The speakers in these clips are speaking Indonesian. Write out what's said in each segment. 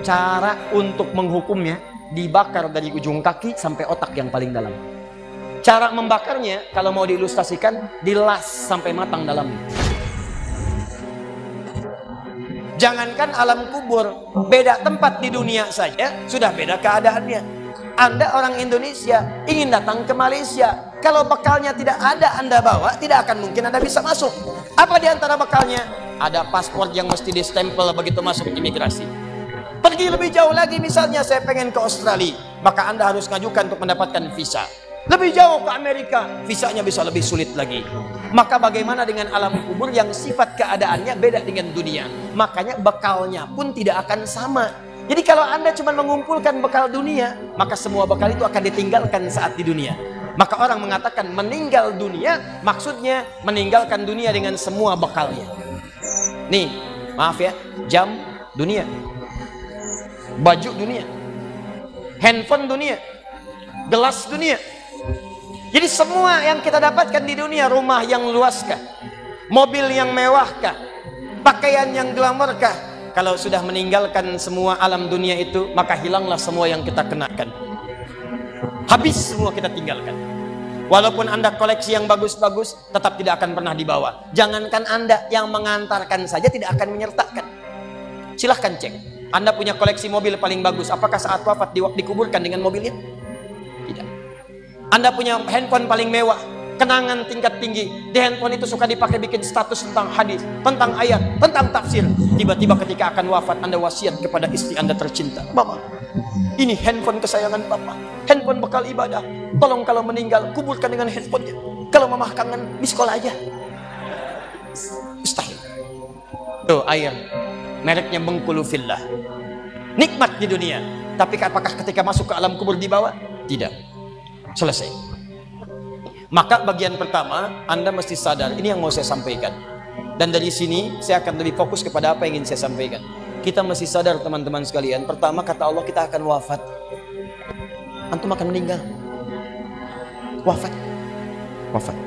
cara untuk menghukumnya, dibakar dari ujung kaki sampai otak yang paling dalam. Cara membakarnya, kalau mau diilustrasikan, dilas sampai matang dalamnya. Jangankan alam kubur, beda tempat di dunia saja sudah beda keadaannya. Anda orang Indonesia ingin datang ke Malaysia, kalau bekalnya tidak ada Anda bawa, tidak akan mungkin Anda bisa masuk. Apa di antara bekalnya? Ada paspor yang mesti distempel begitu masuk imigrasi. Pergi lebih jauh lagi, misalnya saya pengen ke Australia, maka Anda harus ngajukan untuk mendapatkan visa. Lebih jauh ke Amerika, visanya bisa lebih sulit lagi. Maka bagaimana dengan alam kubur yang sifat keadaannya beda dengan dunia? Makanya bekalnya pun tidak akan sama. Jadi kalau Anda cuma mengumpulkan bekal dunia, maka semua bekal itu akan ditinggalkan saat di dunia. Maka orang mengatakan meninggal dunia, maksudnya meninggalkan dunia dengan semua bekalnya. Nih, maaf ya, jam dunia, baju dunia, handphone dunia, gelas dunia. Jadi semua yang kita dapatkan di dunia, rumah yang luaskah, mobil yang mewahkah, pakaian yang glamorkah, kalau sudah meninggalkan semua alam dunia itu, maka hilanglah semua yang kita kenakan. Habis semua kita tinggalkan. Walaupun Anda koleksi yang bagus-bagus, tetap tidak akan pernah dibawa. Jangankan Anda, yang mengantarkan saja tidak akan menyertakan. Silahkan cek, Anda punya koleksi mobil paling bagus, apakah saat wafat dikuburkan dengan mobilnya? Tidak. Anda punya handphone paling mewah, kenangan tingkat tinggi, di handphone itu suka dipakai bikin status tentang hadis, tentang ayat, tentang tafsir. Tiba-tiba ketika akan wafat, Anda wasiat kepada istri Anda tercinta, Mama, ini handphone kesayangan Papa, handphone bekal ibadah, tolong kalau meninggal kuburkan dengan handphonenya. Kalau Mama kangen, di sekolah aja. Mustahil. Tuh air, mereknya Bengkulu Fillah, nikmat di dunia, tapi apakah ketika masuk ke alam kubur dibawa? Tidak. Selesai. Maka bagian pertama, Anda mesti sadar, ini yang mau saya sampaikan. Dan dari sini saya akan lebih fokus kepada apa yang ingin saya sampaikan. Kita mesti sadar teman-teman sekalian, pertama kata Allah kita akan wafat. Antum akan meninggal. Wafat. Wafat.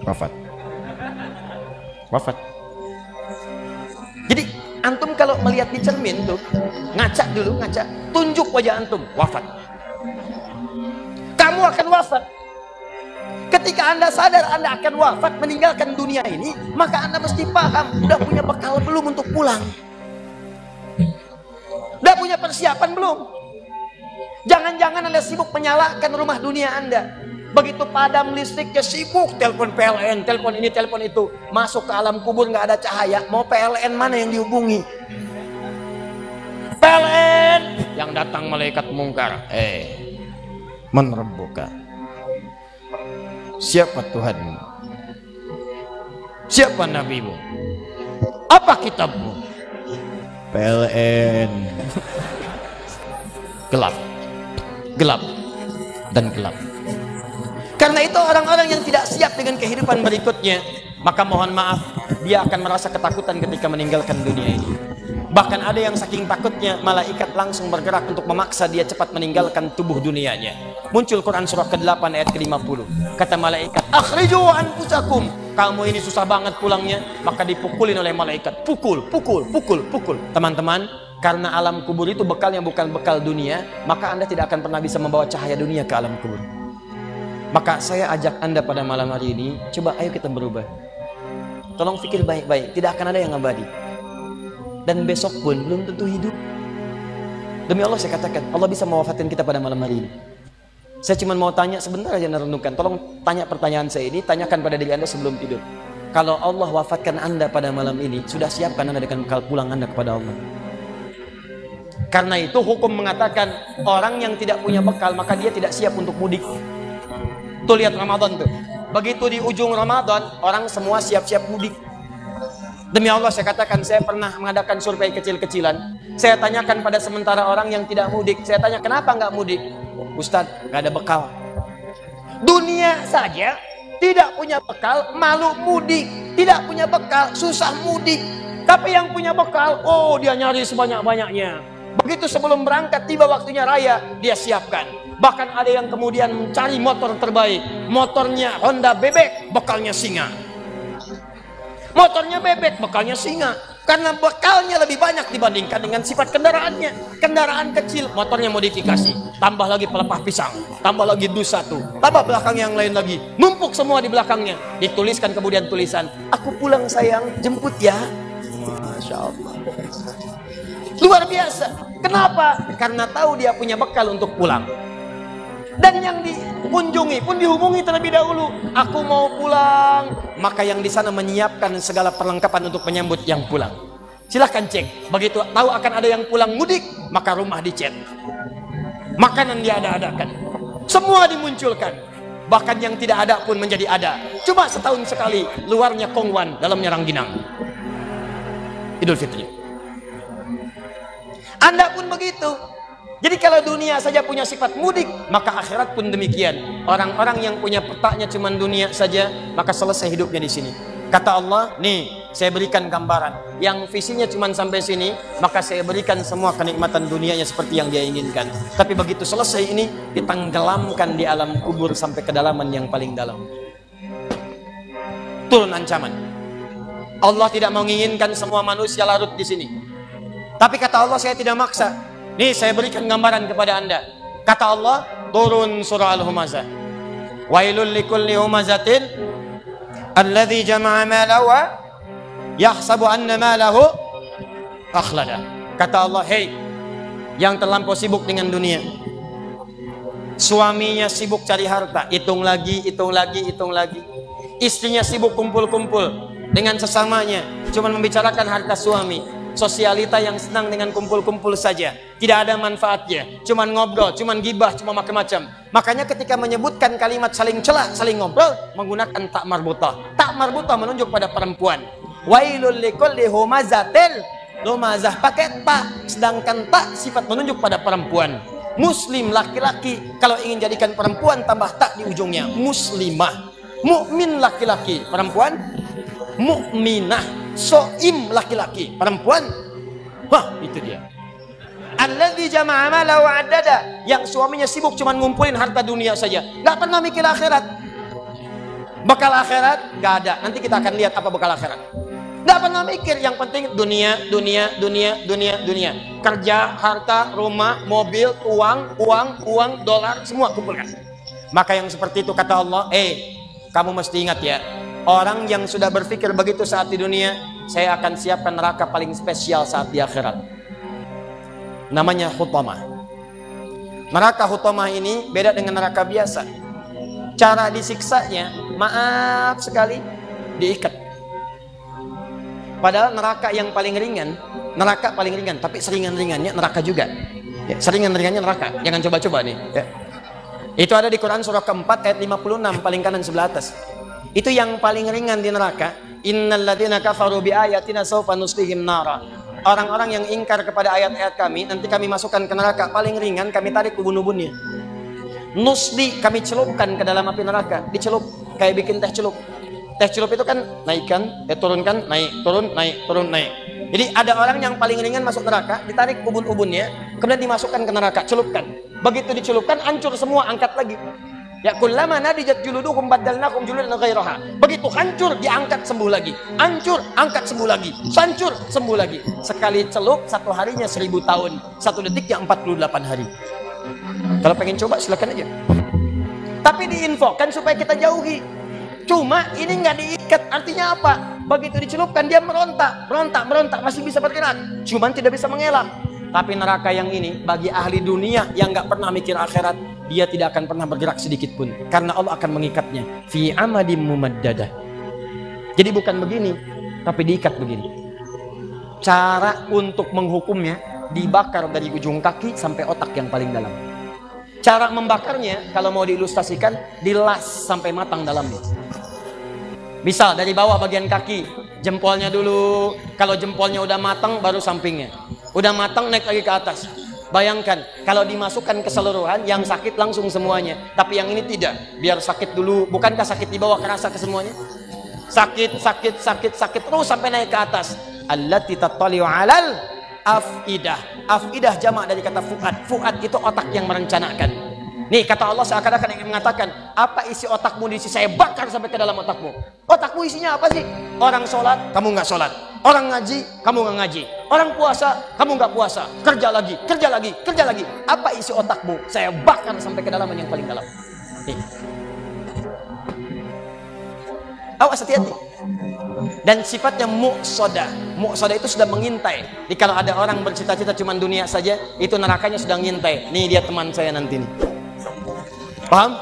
Wafat. Wafat. Jadi antum kalau melihat di cermin tuh, ngaca dulu, ngaca, tunjuk wajah antum, wafat. Kamu akan wafat. Ketika Anda sadar Anda akan wafat, meninggalkan dunia ini, maka Anda mesti paham, udah punya bekal belum untuk pulang? Udah punya persiapan belum? Jangan-jangan Anda sibuk menyalakan rumah dunia Anda. Begitu padam listriknya sibuk, telepon PLN, telepon ini, telepon itu. Masuk ke alam kubur nggak ada cahaya, mau PLN mana yang dihubungi? PLN! Yang datang malaikat mungkar. Menerbuka. Siapa Tuhanmu? Siapa nabimu? Apa kitabmu? PLN. Gelap. Gelap dan gelap. Karena itu orang-orang yang tidak siap dengan kehidupan berikutnya, maka mohon maaf, dia akan merasa ketakutan ketika meninggalkan dunia ini. Bahkan ada yang saking takutnya, malaikat langsung bergerak untuk memaksa dia cepat meninggalkan tubuh dunianya. Muncul Quran surah ke-8 ayat ke-50. Kata malaikat, akhriju anfusakum. Kamu ini susah banget pulangnya, maka dipukulin oleh malaikat. Pukul, pukul, pukul, pukul. Teman-teman, karena alam kubur itu bekalnya bukan bekal dunia, maka Anda tidak akan pernah bisa membawa cahaya dunia ke alam kubur. Maka saya ajak Anda pada malam hari ini, coba ayo kita berubah. Tolong pikir baik-baik, tidak akan ada yang abadi. Dan besok pun belum tentu hidup. Demi Allah saya katakan, Allah bisa mewafatkan kita pada malam hari ini. Saya cuma mau tanya sebentar aja merenungkan. Tolong tanya pertanyaan saya ini, tanyakan pada diri Anda sebelum tidur. Kalau Allah wafatkan Anda pada malam ini, sudah siapkan Anda dengan bekal pulang Anda kepada Allah? Karena itu hukum mengatakan orang yang tidak punya bekal maka dia tidak siap untuk mudik. Tuh lihat Ramadan tuh. Begitu di ujung Ramadan, orang semua siap-siap mudik. Demi Allah saya katakan, saya pernah mengadakan survei kecil-kecilan. Saya tanyakan pada sementara orang yang tidak mudik, saya tanya kenapa nggak mudik? Ustadz, nggak ada bekal. Dunia saja tidak punya bekal, malu mudik. Tidak punya bekal, susah mudik. Tapi yang punya bekal, oh dia nyari sebanyak-banyaknya. Begitu sebelum berangkat, tiba waktunya raya, dia siapkan. Bahkan ada yang kemudian mencari motor terbaik. Motornya Honda bebek, bekalnya singa. Motornya bebek, bekalnya singa. Karena bekalnya lebih banyak dibandingkan dengan sifat kendaraannya. Kendaraan kecil, motornya modifikasi, tambah lagi pelepah pisang, tambah lagi dus satu, tambah belakang yang lain lagi, numpuk semua di belakangnya. Dituliskan kemudian tulisan, aku pulang sayang, jemput ya. Masya Allah. Luar biasa. Kenapa? Karena tahu dia punya bekal untuk pulang. Dan yang dikunjungi pun dihubungi terlebih dahulu. Aku mau pulang. Maka yang di sana menyiapkan segala perlengkapan untuk menyambut yang pulang. Silahkan cek. Begitu tahu akan ada yang pulang mudik, maka rumah dicet. Makanan diada-adakan. Semua dimunculkan. Bahkan yang tidak ada pun menjadi ada. Cuma setahun sekali. Luarnya kongwan, dalamnya rangginang. Idul Fitri. Anda pun begitu. Jadi kalau dunia saja punya sifat mudik, maka akhirat pun demikian. Orang-orang yang punya petanya cuma dunia saja, maka selesai hidupnya di sini. Kata Allah, nih saya berikan gambaran. Yang visinya cuma sampai sini, maka saya berikan semua kenikmatan dunianya seperti yang dia inginkan. Tapi begitu selesai ini, ditenggelamkan di alam kubur sampai kedalaman yang paling dalam. Turun ancaman. Allah tidak menginginkan semua manusia larut di sini. Tapi kata Allah, saya tidak maksa. Nih saya berikan gambaran kepada Anda. Kata Allah, turun surah Al-Humazah. Wailul likulli humazatin alladzi jama'a malahu yahsabu anna malahu akhlada. Kata Allah, hei yang terlampau sibuk dengan dunia. Suaminya sibuk cari harta, hitung lagi, hitung lagi, hitung lagi. Istrinya sibuk kumpul-kumpul dengan sesamanya, cuma membicarakan harta suami. Sosialita yang senang dengan kumpul-kumpul saja, tidak ada manfaatnya, cuman ngobrol, cuman gibah, cuma macam-macam. Makanya ketika menyebutkan kalimat saling celah, saling ngobrol, menggunakan tak marbutah. Tak marbutah menunjuk pada perempuan. Wailul likulli humazatil lumazah pakai tak, sedangkan tak sifat menunjuk pada perempuan. Muslim laki-laki, kalau ingin jadikan perempuan tambah tak di ujungnya. Muslimah. Mukmin laki-laki, perempuan mukminah. Soim laki-laki, perempuan. Wah, itu dia. Alladzi jama'a malahu adada, yang suaminya sibuk cuma ngumpulin harta dunia saja, nggak pernah mikir akhirat. Bekal akhirat nggak ada. Nanti kita akan lihat apa bekal akhirat. Nggak pernah mikir, yang penting dunia, dunia, dunia, dunia, dunia. Kerja, harta, rumah, mobil, uang, dolar, semua kumpulkan. Maka yang seperti itu kata Allah, kamu mesti ingat ya. Orang yang sudah berpikir begitu saat di dunia, saya akan siapkan neraka paling spesial saat di akhirat. Namanya Hutamah. Neraka Hutamah ini beda dengan neraka biasa. Cara disiksanya, maaf sekali, diikat. Padahal neraka yang paling ringan, neraka paling ringan, tapi seringan-ringannya neraka juga. Ya, seringan-ringannya neraka. Jangan coba-coba nih. Ya. Itu ada di Quran surah keempat ayat 56 paling kanan sebelah atas. Itu yang paling ringan di neraka. Innal ladzina kafaru bi ayatina sawfa nuslihim nara. Orang-orang yang ingkar kepada ayat-ayat kami, nanti kami masukkan ke neraka. Paling ringan kami tarik ubun-ubunnya. Nusli, kami celupkan ke dalam api neraka. Dicelup kayak bikin teh celup. Teh celup itu kan naikkan, turunkan, naik, turun, naik, turun, naik. Jadi ada orang yang paling ringan masuk neraka, ditarik ubun-ubunnya, kemudian dimasukkan ke neraka, celupkan. Begitu dicelupkan, hancur semua, angkat lagi. Ya kullama nadijat juluduhum baddalnakum juludan ghairaha. Begitu hancur, diangkat sembuh lagi. Hancur, angkat sembuh lagi. Hancur, sembuh lagi. Sekali celup, satu harinya 1000 tahun. Satu detiknya 48 hari. Kalau pengen coba silakan aja. Tapi diinfokan supaya kita jauhi. Cuma ini nggak diikat, artinya apa? Begitu dicelupkan dia merontak, masih bisa bergerak. Cuman tidak bisa mengelak. Tapi neraka yang ini bagi ahli dunia yang nggak pernah mikir akhirat, dia tidak akan pernah bergerak sedikit pun, karena Allah akan mengikatnya fi amadim mumaddadah. Jadi bukan begini, tapi diikat begini. Cara untuk menghukumnya, dibakar dari ujung kaki sampai otak yang paling dalam. Cara membakarnya kalau mau diilustrasikan, dilas sampai matang dalamnya. Misal dari bawah bagian kaki, jempolnya dulu. Kalau jempolnya udah matang, baru sampingnya. Udah matang, naik lagi ke atas. Bayangkan kalau dimasukkan keseluruhan, yang sakit langsung semuanya. Tapi yang ini tidak, biar sakit dulu. Bukankah sakit di bawah kerasa ke semuanya? Sakit terus sampai naik ke atas. Allati tattali'u 'alal afidah. Afidah jamak dari kata fuad. Fuad itu otak yang merencanakan. Nih kata Allah seakan-akan ingin mengatakan, apa isi otakmu diisi saya bakar sampai ke dalam otakmu. Otakmu isinya apa sih? Orang sholat, kamu nggak sholat. Orang ngaji, kamu nggak ngaji. Orang puasa, kamu nggak puasa. Kerja lagi, kerja lagi, kerja lagi. Apa isi otakmu? Saya bakar sampai ke kedalaman yang paling dalam. Awas, hati-hati. Dan sifatnya muqsadah. Muqsadah itu sudah mengintai. Jadi kalau ada orang bercita-cita cuma dunia saja, itu nerakanya sudah ngintai. Nih dia teman saya nanti nih. Paham?